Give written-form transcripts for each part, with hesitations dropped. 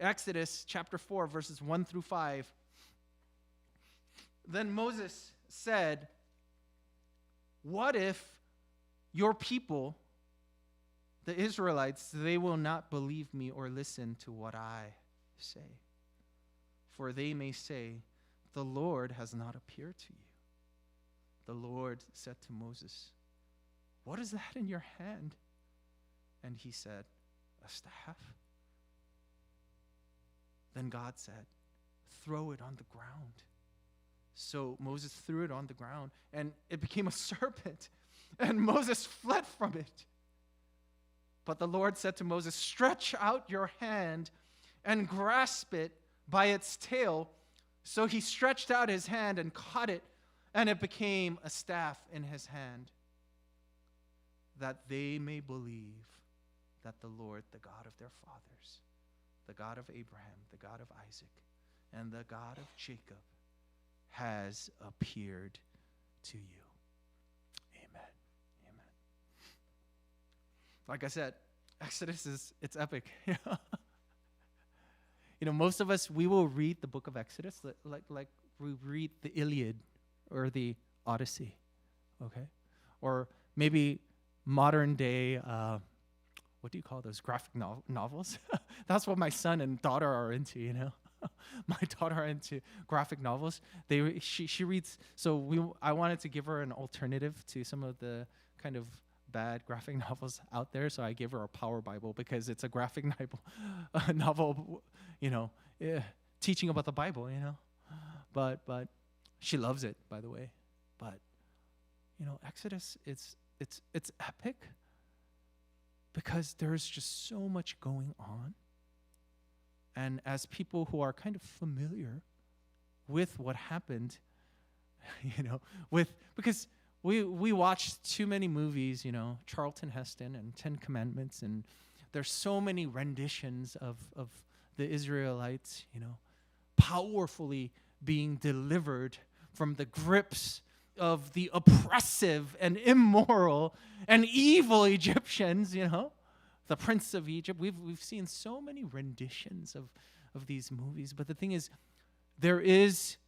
Exodus chapter 4, verses 1 through 5. Then Moses said, "What if your people, the Israelites, they will not believe me or listen to what I say? For they may say, 'The Lord has not appeared to you.'" The Lord said to Moses, "What is that in your hand?" And he said, "A staff." Then God said, "Throw it on the ground." So Moses threw it on the ground, and it became a serpent, and Moses fled from it. But the Lord said to Moses, "Stretch out your hand and grasp it by its tail." So he stretched out his hand and caught it, and it became a staff in his hand, that they may believe that the Lord, the God of their fathers, the God of Abraham, the God of Isaac, and the God of Jacob, has appeared to you. Amen. Amen. Like I said, Exodus it's epic. Most of us, we will read the book of Exodus like we read the Iliad or the Odyssey, okay? Or maybe modern day, what do you call those, graphic novels? That's what my son and daughter are into, My daughter are into graphic novels. She reads, I wanted to give her an alternative to some of the kind of bad graphic novels out there, so I gave her a Power Bible because it's a graphic novel, teaching about the Bible, But she loves it, by the way. But Exodus, it's epic because there's just so much going on. And as people who are kind of familiar with what happened, because we watched too many movies, Charlton Heston and 10 Commandments, and there's so many renditions of the Israelites, powerfully being delivered from the grips of the oppressive and immoral and evil Egyptians, the Prince of Egypt. We've seen so many renditions of these movies. But the thing is, there is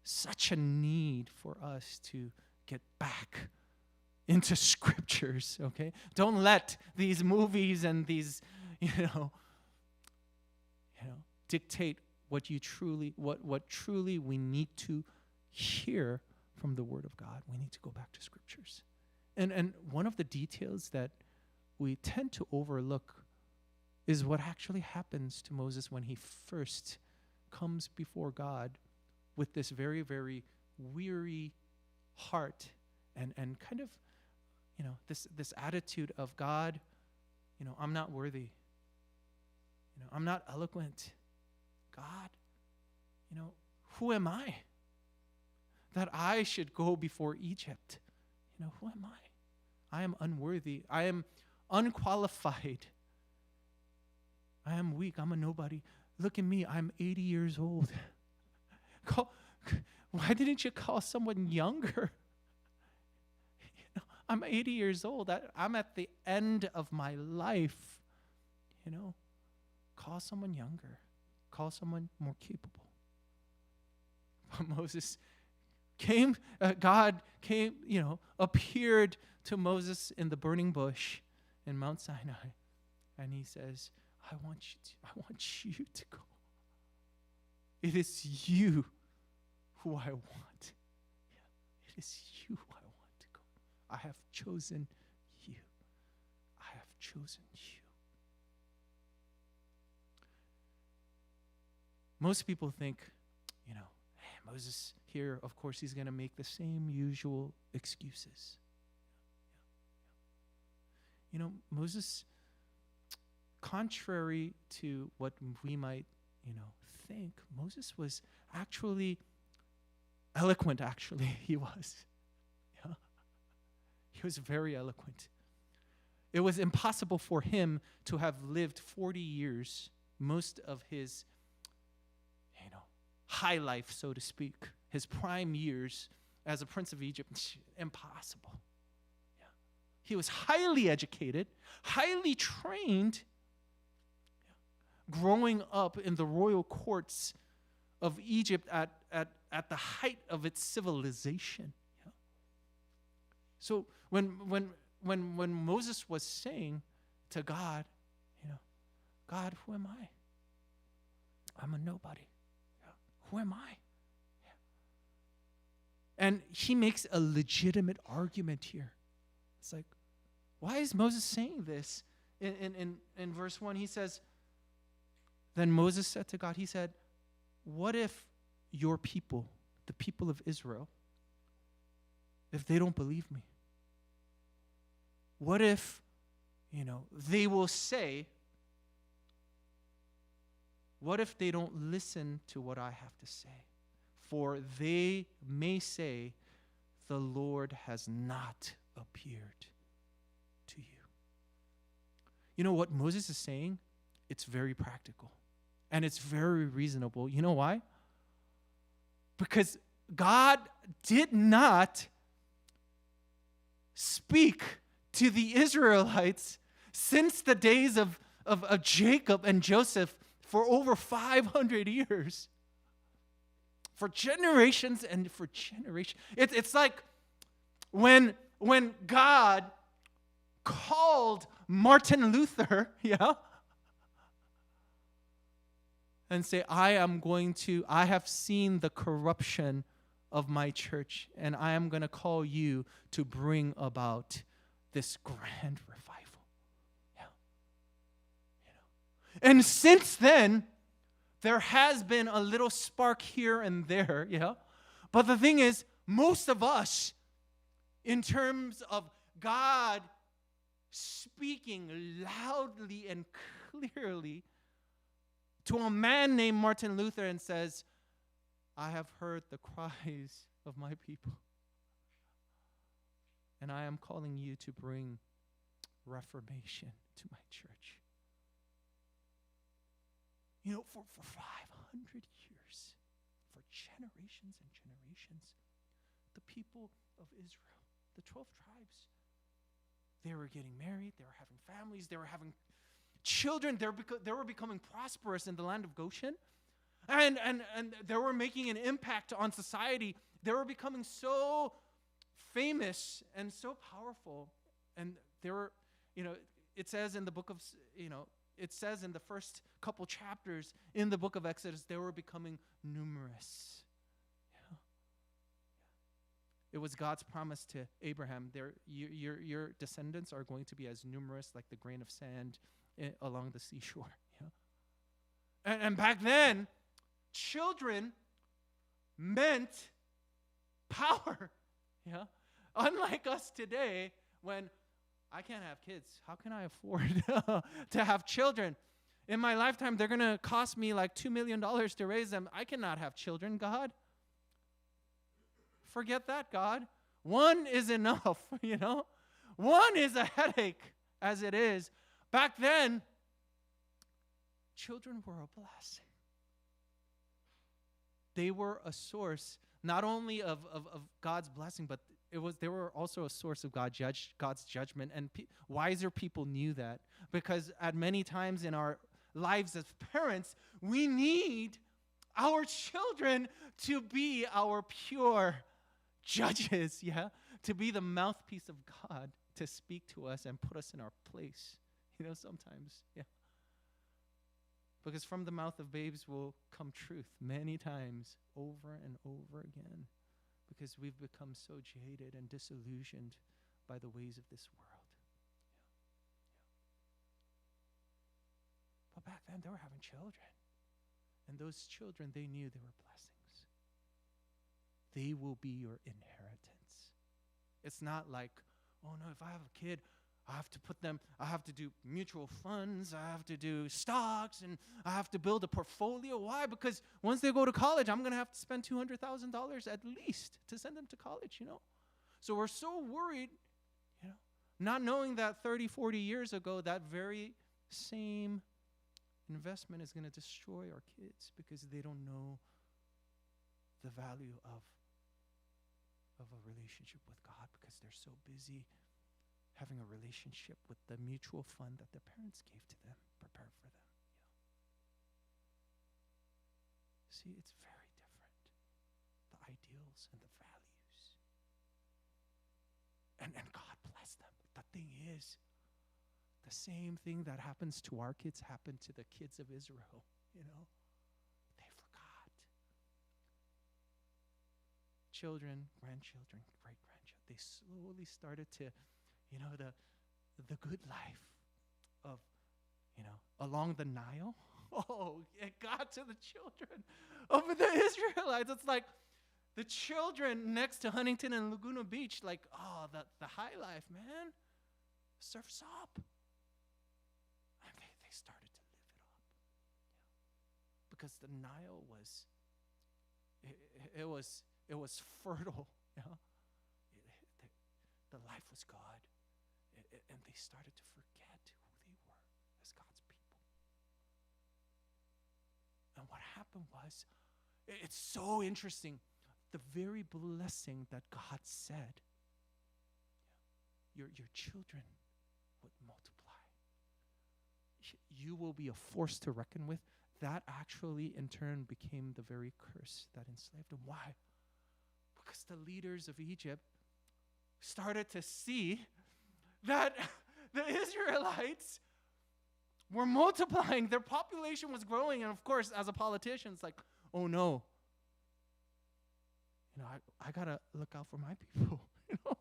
such a need for us to get back into scriptures, okay? Don't let these movies and these, dictate what truly we need to hear from the Word of God. We need to go back to scriptures. And one of the details that we tend to overlook is what actually happens to Moses when he first comes before God with this very, very weary heart and kind of, this attitude of, God, I'm not worthy. I'm not eloquent. God, who am I that I should go before Egypt? Who am I? I am unworthy. I am unqualified. I am weak. I'm a nobody. Look at me. I'm 80 years old. Why didn't you call someone younger? I'm 80 years old. I'm at the end of my life. Call someone younger. Call someone more capable. But Moses came, God came, appeared to Moses in the burning bush in Mount Sinai, and he says, I want you to go. It is you who I want. It is you who I want to go. I have chosen you. I have chosen you. Most people think, hey, Moses here, of course, he's going to make the same usual excuses. Moses, contrary to what we might, think, Moses was actually eloquent, he was. Yeah. He was very eloquent. It was impossible for him to have lived 40 years, most of his, high life, so to speak, his prime years as a prince of Egypt. Impossible. Yeah. He was highly educated, highly trained, growing up in the royal courts of Egypt at the height of its civilization. Yeah. So when Moses was saying to God, God, who am I? I'm a nobody. Yeah. Who am I? Yeah. And he makes a legitimate argument here. It's like, why is Moses saying this? In verse 1, he says, then Moses said to God, he said, what if your people, the people of Israel, if they don't believe me? What if, they will say, what if they don't listen to what I have to say? For they may say, the Lord has not appeared to you. You know what Moses is saying? It's very practical. And it's very reasonable. You know why? Because God did not speak to the Israelites since the days of Jacob and Joseph for over 500 years. For generations and for generations. It's like when God called Martin Luther, and say, I have seen the corruption of my church, and I am going to call you to bring about this grand revival. Yeah. And since then, there has been a little spark here and there, But the thing is, most of us, in terms of God speaking loudly and clearly to a man named Martin Luther and says, I have heard the cries of my people, and I am calling you to bring reformation to my church. For 500 years, for generations and generations, the people of Israel, the 12 tribes, they were getting married, they were having families, they were having children, they were becoming prosperous in the land of Goshen. And they were making an impact on society. They were becoming so famous and so powerful. And they were, it says in the book of, it says in the first couple chapters in the book of Exodus, they were becoming numerous. Yeah. It was God's promise to Abraham. Your descendants are going to be as numerous like the grain of sand along the seashore. Yeah. And back then, children meant power. Yeah. Unlike us today, when I can't have kids, how can I afford to have children? In my lifetime, they're going to cost me like $2 million to raise them. I cannot have children, God. Forget that, God. One is enough, One is a headache as it is. Back then, children were a blessing. They were a source not only of God's blessing, but they were also a source of God's judgment. And wiser people knew that, because at many times in our lives as parents, we need our children to be our pure judges, to be the mouthpiece of God, to speak to us and put us in our place, sometimes, Because from the mouth of babes will come truth many times, over and over again, because we've become so jaded and disillusioned by the ways of this world. But back then, they were having children. And those children, they knew they were blessings. They will be your inheritance. It's not like, oh no, if I have a kid, I have to do mutual funds, I have to do stocks, and I have to build a portfolio. Why? Because once they go to college, I'm going to have to spend $200,000 at least to send them to college, So we're so worried, not knowing that 30, 40 years ago, that very same investment is going to destroy our kids because they don't know the value of a relationship with God, because they're so busy having a relationship with the mutual fund that their parents gave to them, prepared for them. See, it's very different. The ideals and the values. And God bless them. The thing is, the same thing that happens to our kids happened to the kids of Israel, you know. They forgot. Children, grandchildren, great-grandchildren, they slowly started to, you know, the good life of, you know, along the Nile. Oh, it got to the children of the Israelites. It's like the children next to Huntington and Laguna Beach, like, oh, the high life, man. Surf's up. And they started to live it up. Yeah. Because the Nile was, it was fertile. You know? The life was God. And they started to forget who they were as God's people. And what happened was, it's so interesting. The very blessing that God said, your children would multiply. You will be a force to reckon with. That actually, in turn, became the very curse that enslaved them. Why? Because the leaders of Egypt started to see that the Israelites were multiplying. Their population was growing. And of course, as a politician, it's like, oh no. You know, I got to look out for my people. You know?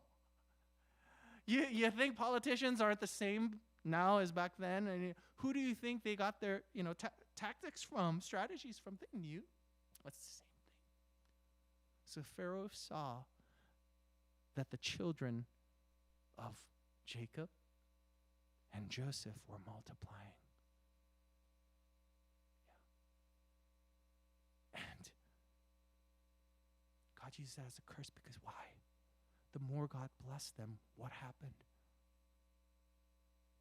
You think politicians aren't the same now as back then? And who do you think they got their, you know, tactics from, strategies from? They knew. It's the same thing. So Pharaoh saw that the children of Jacob and Joseph were multiplying. Yeah. And God used that as a curse because why? The more God blessed them, what happened?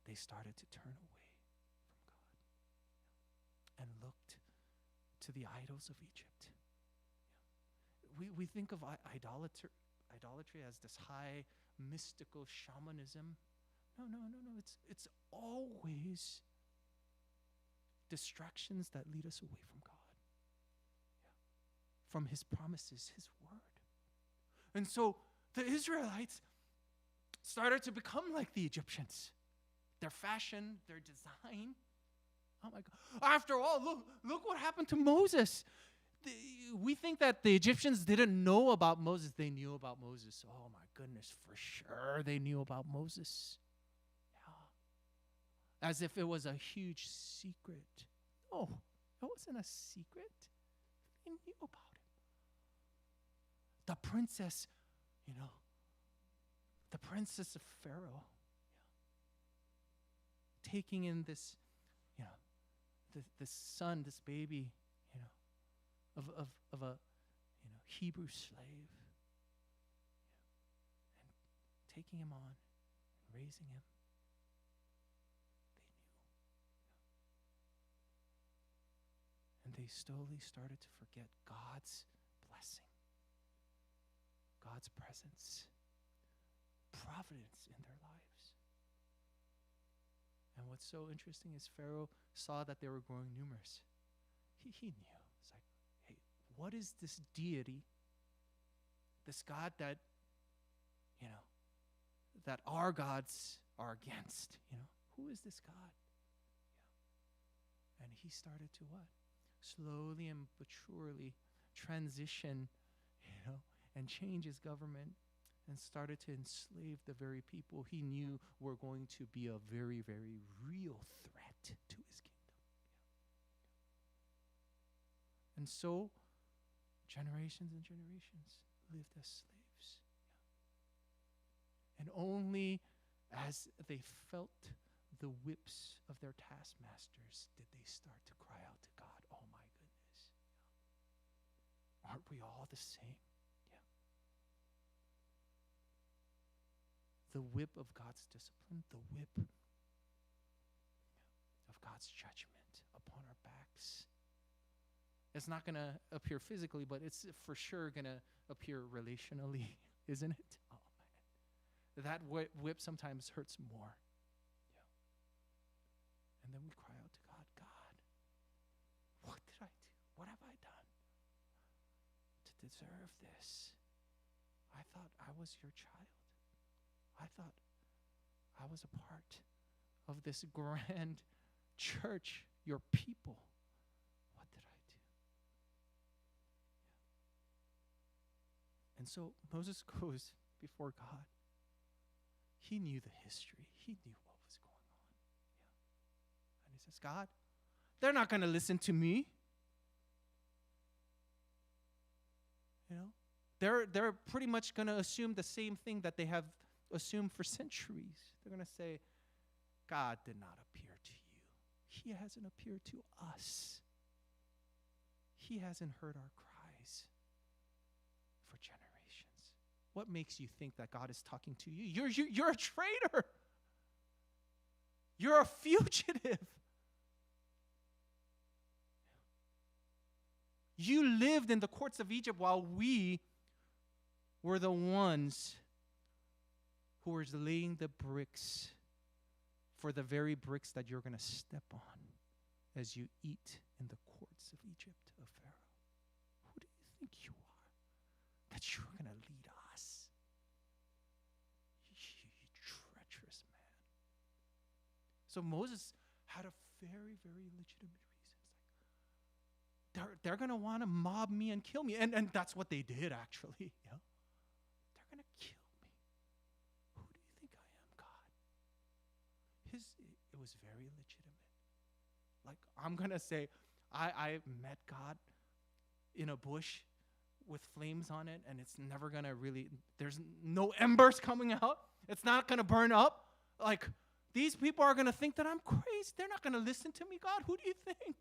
They started to turn away from God and looked to the idols of Egypt. Yeah. We think of idolatry as this high mystical shamanism. No. It's always distractions that lead us away from God. Yeah. From His promises, His word. And so the Israelites started to become like the Egyptians. Their fashion, their design. Oh my God. After all, look what happened to Moses. We think that the Egyptians didn't know about Moses. They knew about Moses. Oh my goodness, for sure they knew about Moses. Yeah. As if it was a huge secret. No, it wasn't a secret. They knew about him. The princess, you know, the princess of Pharaoh, yeah, taking in this, you know, this son, this baby, you know, of a, you know, Hebrew slave, yeah, and taking him on and raising him. They knew. Yeah. And they slowly started to forget God's blessing, God's presence, providence in their lives. And what's so interesting is Pharaoh saw that they were growing numerous. He knew. It's like, hey, what is this deity, this God that, you know, that our gods are against? You know, who is this God? Yeah. And he started to what? Slowly and but surely transition, you know, and change his government, and started to enslave the very people he knew were going to be a very, very real threat to his kingdom. Yeah. And so, generations and generations lived as slaves. Yeah. And only as they felt the whips of their taskmasters did they start to cry out to God, oh my goodness. Yeah. Aren't we all the same? The whip of God's discipline, the whip of God's judgment upon our backs. It's not going to appear physically, but it's for sure going to appear relationally, isn't it? Oh, man. That whip sometimes hurts more. Yeah. And then we cry out to God, God, what did I do? What have I done? deserve this. I thought I was your child. I thought I was a part of this grand church, your people. What did I do? And so Moses goes before God. He knew the history. He knew what was going on. Yeah. And he says, God, they're not going to listen to me. You know, they're pretty much going to assume the same thing that they have assumed for centuries. They're going to say, God did not appear to you. He hasn't appeared to us. He hasn't heard our cries for generations. What makes you think that God is talking to you? You're a traitor. You're a fugitive. You lived in the courts of Egypt while we were the ones who were laying the bricks for the very bricks that you're going to step on as you eat in the courts of Egypt of Pharaoh. Who do you think you are that you're going to lead us? You treacherous man. So Moses had a very, very legitimate reason. They're going to want to mob me and kill me. And that's what they did, actually. Yeah. They're going to kill me. Who do you think I am, God? It was very legitimate. Like, I'm going to say, I met God in a bush with flames on it, and it's never going to really, there's no embers coming out. It's not going to burn up. Like, these people are going to think that I'm crazy. They're not going to listen to me, God. Who do you think?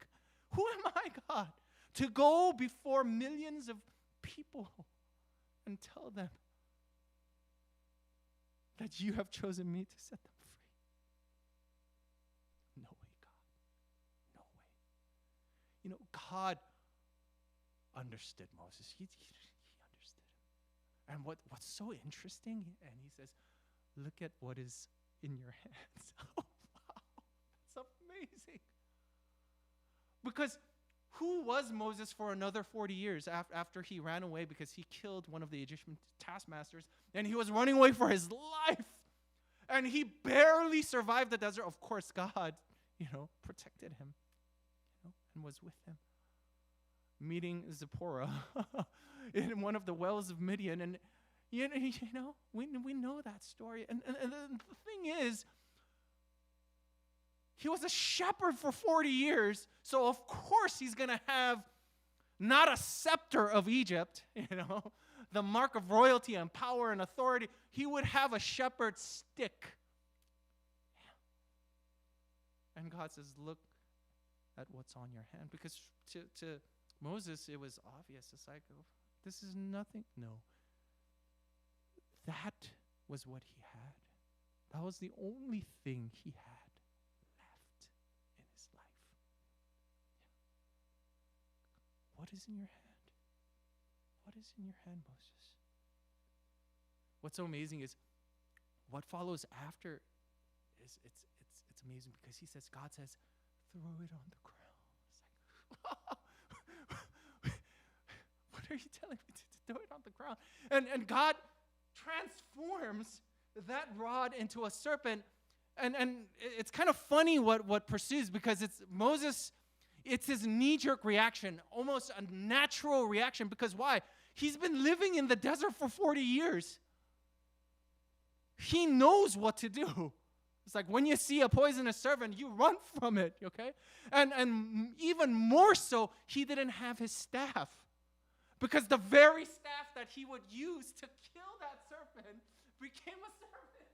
Who am I, God, to go before millions of people and tell them that you have chosen me to set them free? No way, God. No way. You know, God understood Moses. He understood him. And what's so interesting, and he says, look at what is in your hands. Oh, wow. That's amazing. Because who was Moses for another 40 years after he ran away because he killed one of the Egyptian taskmasters, and he was running away for his life, and he barely survived the desert? Of course, God, protected him, and was with him. Meeting Zipporah in one of the wells of Midian, and we know that story. And the thing is, he was a shepherd for 40 years, so of course he's going to have not a scepter of Egypt, the mark of royalty and power and authority. He would have a shepherd's stick. Yeah. And God says, look at what's on your hand. Because to Moses, it was obvious. It's like, oh, this is nothing. No. That was what he had. That was the only thing he had. What is in your hand? What is in your hand, Moses? What's so amazing is what follows after is it's amazing because God says, throw it on the ground. It's like, what are you telling me to throw it on the ground? And God transforms that rod into a serpent. And it's kind of funny what pursues, because it's his knee-jerk reaction, almost a natural reaction. Because why? He's been living in the desert for 40 years. He knows what to do. It's like when you see a poisonous serpent, you run from it, okay? And even more so, he didn't have his staff. Because the very staff that he would use to kill that serpent became a serpent.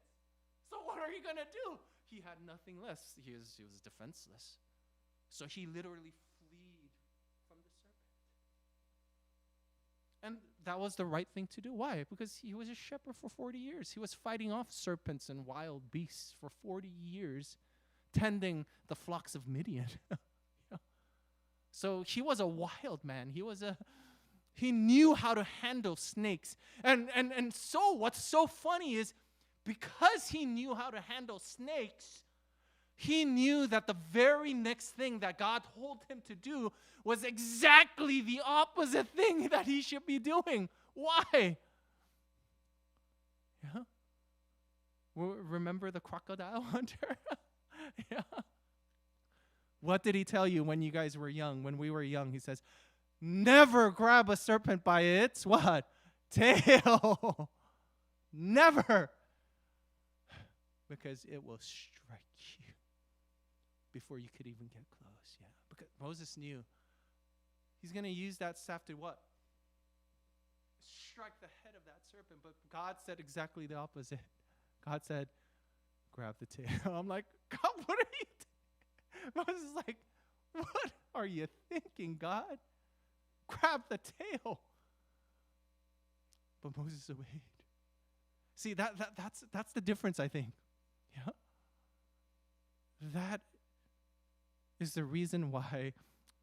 So what are you going to do? He had nothing less. He was defenseless. So he literally fled from the serpent. And that was the right thing to do. Why? Because he was a shepherd for 40 years. He was fighting off serpents and wild beasts for 40 years, tending the flocks of Midian. Yeah. So he was a wild man. He knew how to handle snakes. And so what's so funny is, because he knew how to handle snakes, He knew that the very next thing that God told him to do was exactly the opposite thing that he should be doing. Why? Yeah. Remember the crocodile hunter? Yeah. What did he tell you when you guys were young? When we were young, he says, never grab a serpent by its what? Tail. Never. Because it will strike you before you could even get close. Yeah. Because Moses knew he's going to use that staff to what? Strike the head of that serpent. But God said exactly the opposite. God said, grab the tail. I'm like, God, what are you doing? Moses is like, what are you thinking, God? Grab the tail. But Moses obeyed. See, that's the difference, I think. Yeah. That is the reason why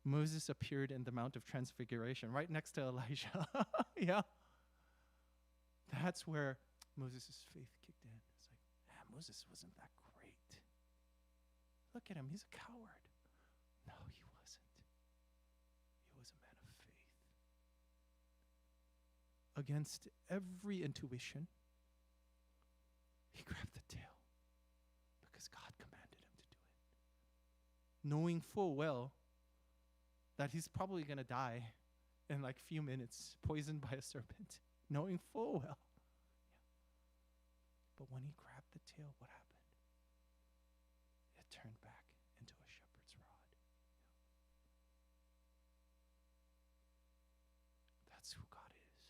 Moses appeared in the Mount of Transfiguration, right next to Elijah. Yeah. That's where Moses' faith kicked in. It's like, Moses wasn't that great. Look at him, he's a coward. No, he wasn't. He was a man of faith. Against every intuition, he grabbed the tail because God commanded him to do it. Knowing full well that he's probably going to die in like a few minutes, poisoned by a serpent. Knowing full well. But when he grabbed the tail, what happened? It turned back into a shepherd's rod. That's who God is.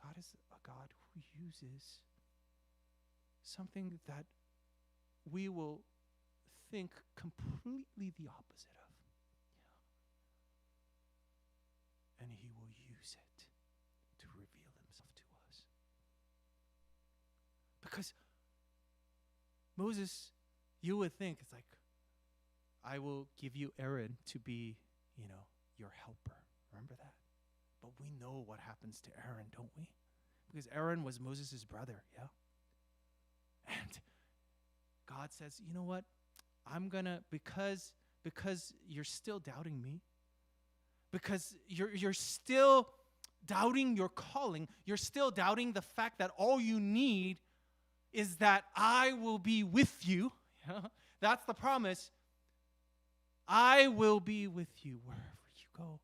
God is a God who uses something that we will think completely the opposite of. And he will use it to reveal himself to us. Because Moses, you would think, it's like, I will give you Aaron to be, your helper. Remember that? But we know what happens to Aaron, don't we? Because Aaron was Moses' brother, yeah? And God says, you know what? I'm going to, because you're still doubting me, because you're still doubting your calling, you're still doubting the fact that all you need is that I will be with you. Yeah? That's the promise. I will be with you wherever you go.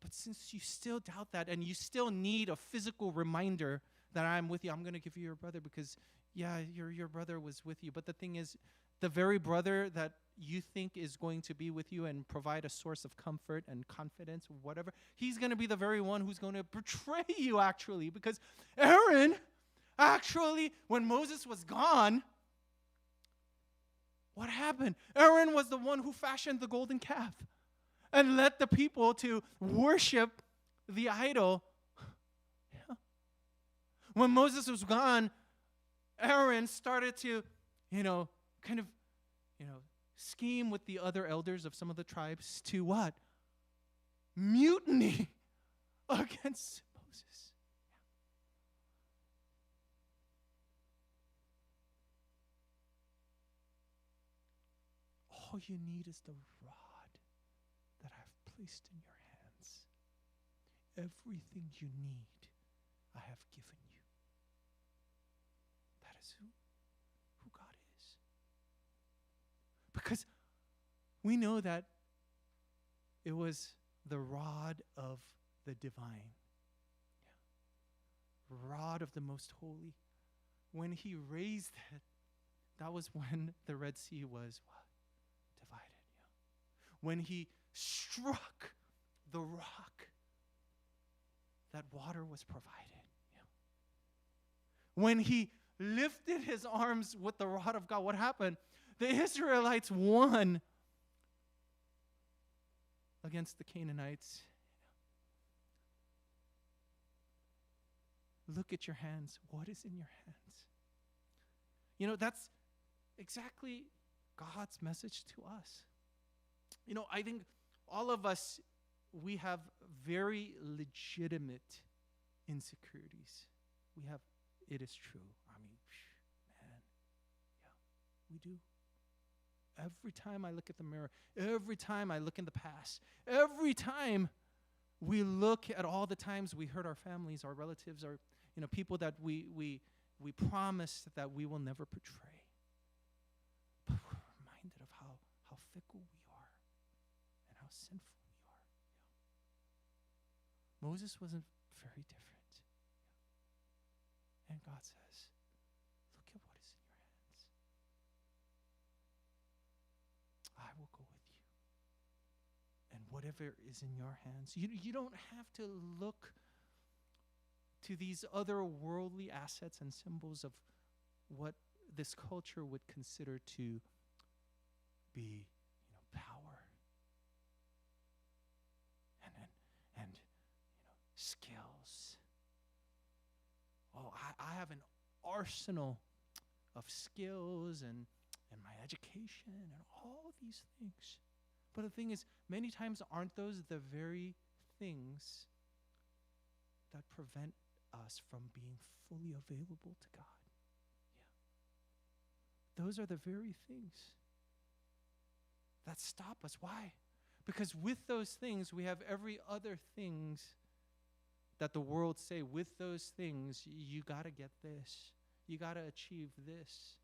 But since you still doubt that and you still need a physical reminder that I'm with you, I'm going to give you your brother because, yeah, your brother was with you. But the thing is, the very brother that you think is going to be with you and provide a source of comfort and confidence, whatever, he's going to be the very one who's going to betray you, actually. Because Aaron, actually, when Moses was gone, what happened? Aaron was the one who fashioned the golden calf and led the people to worship the idol. Yeah. When Moses was gone, Aaron started to, scheme with the other elders of some of the tribes to what? Mutiny against Moses. All you need is the rod that I've placed in your hands. Everything you need, I have given you. That is who God is. Because we know that it was the rod of the divine. Yeah. Rod of the most holy. When he raised it, that was when the Red Sea was what? Divided. Yeah. When he struck the rock, that water was provided. Yeah. When he lifted his arms with the rod of God, what happened? The Israelites won against the Canaanites. Look at your hands. What is in your hands? That's exactly God's message to us. I think all of us, we have very legitimate insecurities. It is true. Man, We do. Every time I look at the mirror, every time I look in the past, every time we look at all the times we hurt our families, our relatives, our people that we promised that we will never betray. But we're reminded of how fickle we are and how sinful we are. Yeah. Moses wasn't very different. Yeah. And God says, look at what is in your hands. I will go with you. And whatever is in your hands, you don't have to look to these other worldly assets and symbols of what this culture would consider to be, power and skills. Oh, I have an arsenal of skills and my education and all these things. But the thing is, many times aren't those the very things that prevent us from being fully available to God? Yeah. Those are the very things that stop us. Why? Because with those things, we have every other things that the world say. With those things, you got to get this. You got to achieve this.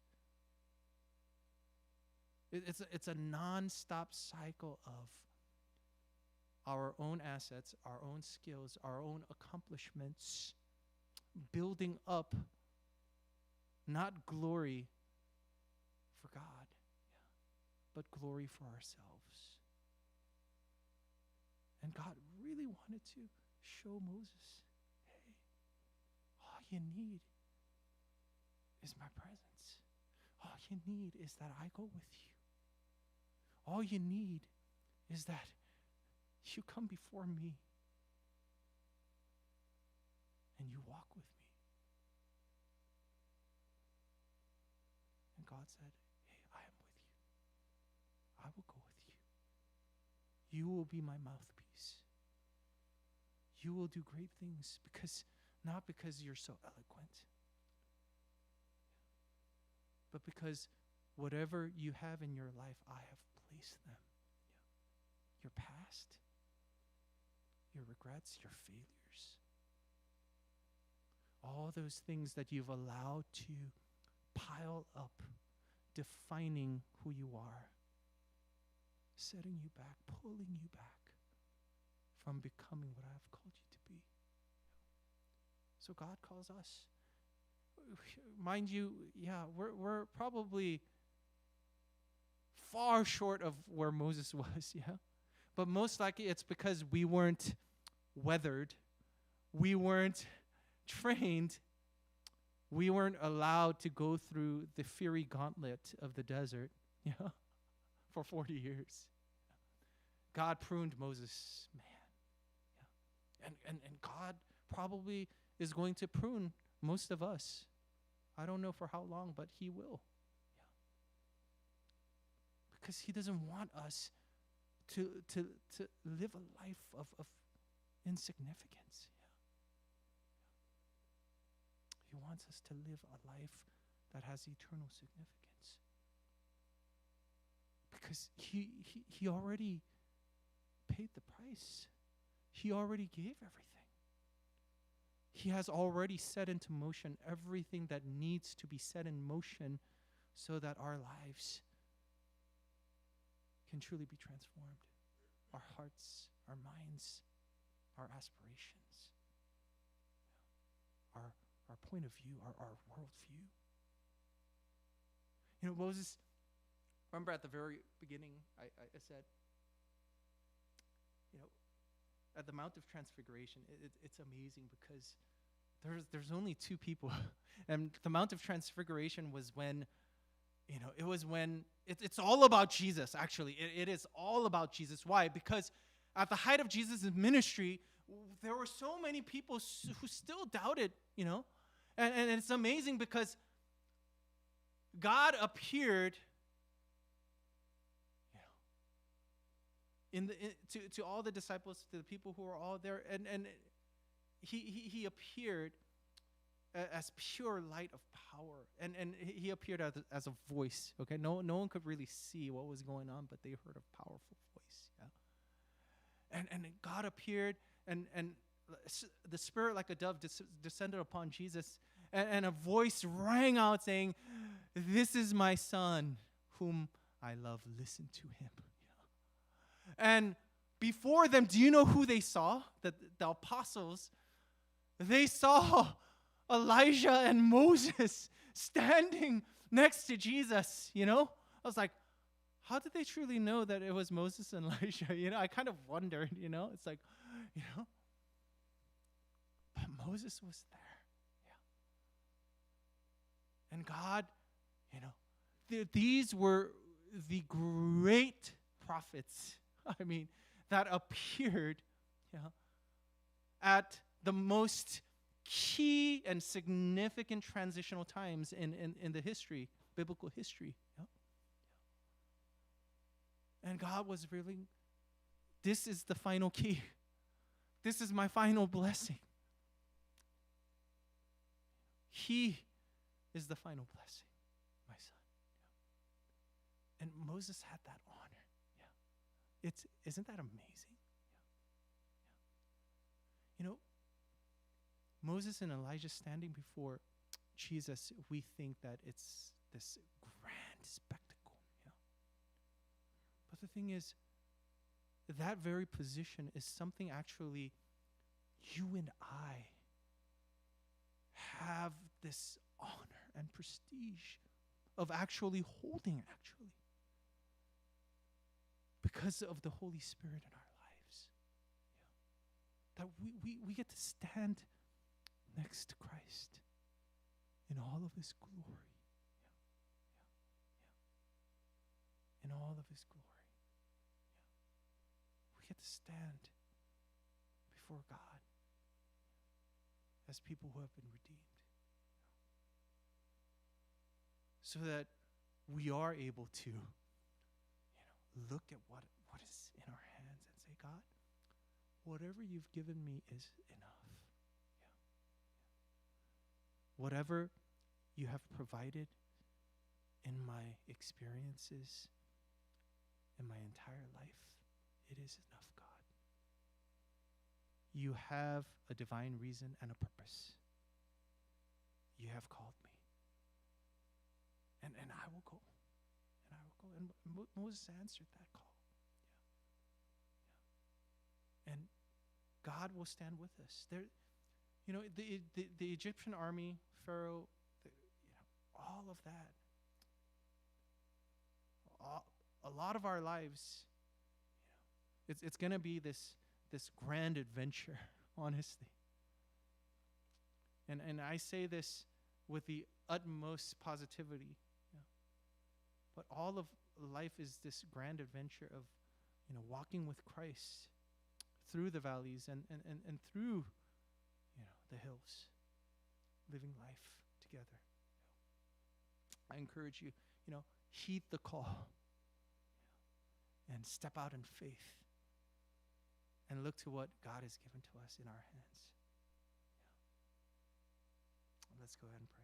It's a non-stop cycle of our own assets, our own skills, our own accomplishments, building up not glory for God, but glory for ourselves. And God really wanted to show Moses, hey, all you need is my presence. All you need is that I go with you. All you need is that you come before me and you walk with me. And God said, hey, I am with you. I will go with you. You will be my mouthpiece. You will do great things not because you're so eloquent, but because whatever you have in your life, I have placed them. Yeah. Your past, your regrets, your failures, all those things that you've allowed to pile up, defining who you are, setting you back, pulling you back from becoming what I have called you to be. So God calls us. Mind you, we're probably far short of where Moses was, yeah? But most likely it's because we weren't weathered, we weren't trained, we weren't allowed to go through the fiery gauntlet of the desert, yeah, for 40 years. God pruned Moses, man. Yeah. And God probably is going to prune most of us. I don't know for how long, but he will. Yeah. Because he doesn't want us to live a life of insignificance. Yeah. He wants us to live a life that has eternal significance. Because he already paid the price. He already gave everything. He has already set into motion everything that needs to be set in motion so that our lives can truly be transformed. Our hearts, our minds, our aspirations, our point of view, our worldview. You know, Moses, remember at the very beginning, I said, you know, at the Mount of Transfiguration, it's amazing because there's only two people. And the Mount of Transfiguration was when, you know, it was when, it's all about Jesus, actually. It is all about Jesus. Why? Because at the height of Jesus' ministry, there were so many people who still doubted, you know. And it's amazing because God appeared, you know, to all the disciples, to the people who were all there, and he appeared as pure light of power. And he appeared as a voice, okay? No one could really see what was going on, but they heard a powerful voice, yeah? And God appeared, and the Spirit like a dove descended upon Jesus, and a voice rang out saying, "This is my Son, whom I love. Listen to him." Yeah. And before them, do you know who they saw? The apostles. They saw Elijah and Moses standing next to Jesus, you know? I was like, how did they truly know that it was Moses and Elijah? You know, I kind of wondered, you know? It's like, you know? But Moses was there. Yeah. And God, you know, these were the great prophets, I mean, that appeared, yeah, at the most key and significant transitional times in the history, biblical history. Yeah? And God was really, this is the final key. This is my final blessing. He is the final blessing, my son. Yeah. And Moses had that honor. Yeah. Isn't that amazing? Yeah. Yeah. You know, Moses and Elijah standing before Jesus, we think that it's this grand spectacle. Yeah. But the thing is, that very position is something actually you and I have this honor and prestige of actually holding, actually, because of the Holy Spirit in our lives. Yeah. That we get to stand next to Christ in all of his glory. Yeah. Yeah. Yeah. In all of his glory. Yeah. We get to stand before God as people who have been redeemed. So that we are able to, look at what is in our hands and say, God, whatever you've given me is enough. Yeah. Whatever you have provided in my experiences, in my entire life, it is enough, God. You have a divine reason and a purpose. You have called me. And I will go. And I will go. And Moses answered that call. Yeah. Yeah. And God will stand with us. There, the Egyptian army, Pharaoh, all of that. A lot of our lives, it's going to be this grand adventure, honestly. And I say this with the utmost positivity. But all of life is this grand adventure of, walking with Christ through the valleys and through, the hills, living life together. I encourage you, heed the call and step out in faith and look to what God has given to us in our hands. Let's go ahead and pray.